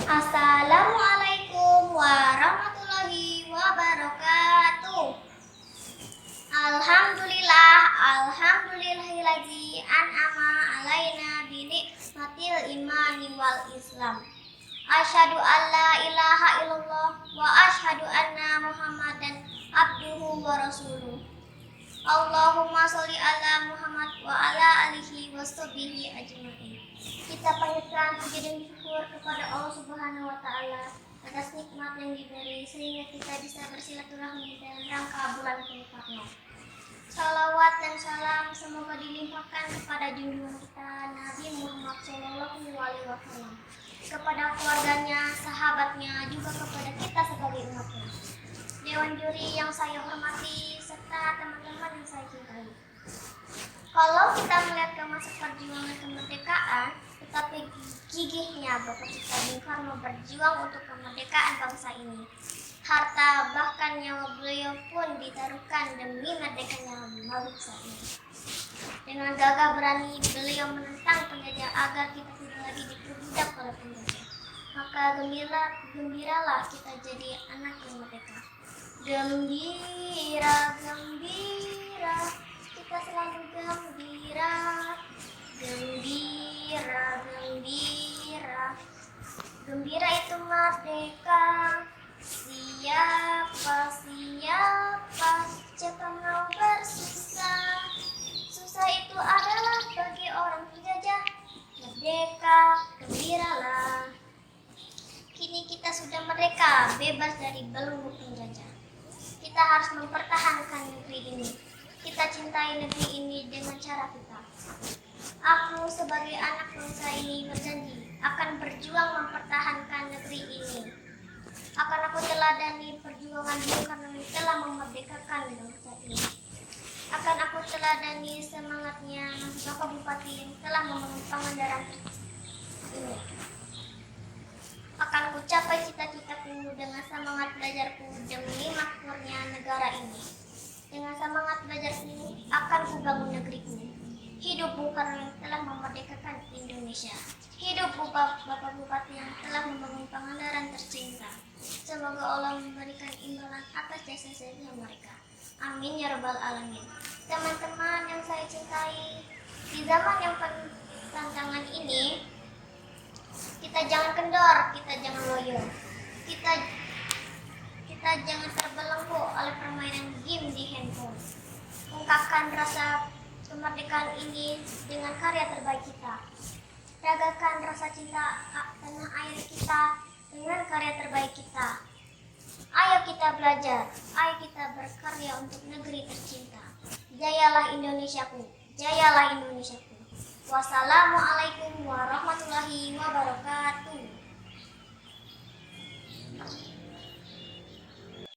Assalamualaikum warahmatullahi wabarakatuh. Alhamdulillahiladzi an'ama alaina bi ni'matil imani wal islam. Asyhadu an la ilaha illallah wa asyhadu anna Muhammadan abduhu wa rasuluh. Allahumma sholli ala Muhammad wa ala alihi wa sahbihi ajmain. Kita panjatkan puji dan syukur kepada Allah Subhanahu wa taala atas nikmat yang diberi sehingga kita bisa bersilaturahmi dalam rangka bulan Ramadan. Salawat dan salam semoga dilimpahkan kepada junjungan kita Nabi Muhammad SAW, kepada keluarganya, sahabatnya, juga kepada kita sebagai umatnya. Dewan juri yang saya hormati serta teman-teman yang saya cintai. Kalau kita melihat ke masa perjuangan kemerdekaan, tetapi gigihnya Bapak kita Bung Karno berjuang untuk kemerdekaan bangsa ini. Harta bahkan nyawa beliau pun ditaruhkan demi merdekanya bangsa ini. Dengan gagah berani beliau menentang penjajah agar kita tidak lagi diperbudak oleh penjajah. Maka gembiralah kita jadi anak yang merdeka. Gembira, gembira, kita selalu gembira. Gembira, gembira, gembira itu merdeka. Siapa, siapa mau bersusah? Susah itu adalah bagi orang penjajah. Merdeka, gembiralah. Kini kita sudah merdeka, bebas dari belenggu penjajah. Kita harus mempertahankan negeri ini. Kita cintai negeri ini dengan cara kita. Aku sebagai anak bangsa ini berjanji akan berjuang mempertahankan negeri ini. Akan aku teladani perjuangan Bung Karno yang telah memerdekakan bangsa ini. Akan aku teladani semangatnya Bapak Bupati yang telah membangun Pangandaran ini. Akan ku capai cita-citaku dengan semangat belajarku demi makmurnya negara ini. Dengan semangat belajar ini akan ku bangun negeriku. Hidup Bung Karno yang telah memerdekakan Indonesia. Hidup Bapak Bupati yang telah membangun Pangandaran tercinta. Semoga Allah memberikan imbalan atas jasa-jasa mereka. Amin ya rabbal alamin. Teman-teman yang saya cintai, di zaman yang penuh tantangan ini, kita jangan kendor, kita jangan loyo. Kita jangan terbelenggu oleh permainan game di handphone. Ungkapkan rasa kemerdekaan ini dengan karya terbaik kita. Ragakan rasa cinta tanah air kita dengan karya terbaik kita. Ayo kita belajar, ayo kita berkarya untuk negeri tercinta. Jayalah Indonesiaku, jayalah Indonesiaku. Wassalamualaikum warahmatullahi wabarakatuh.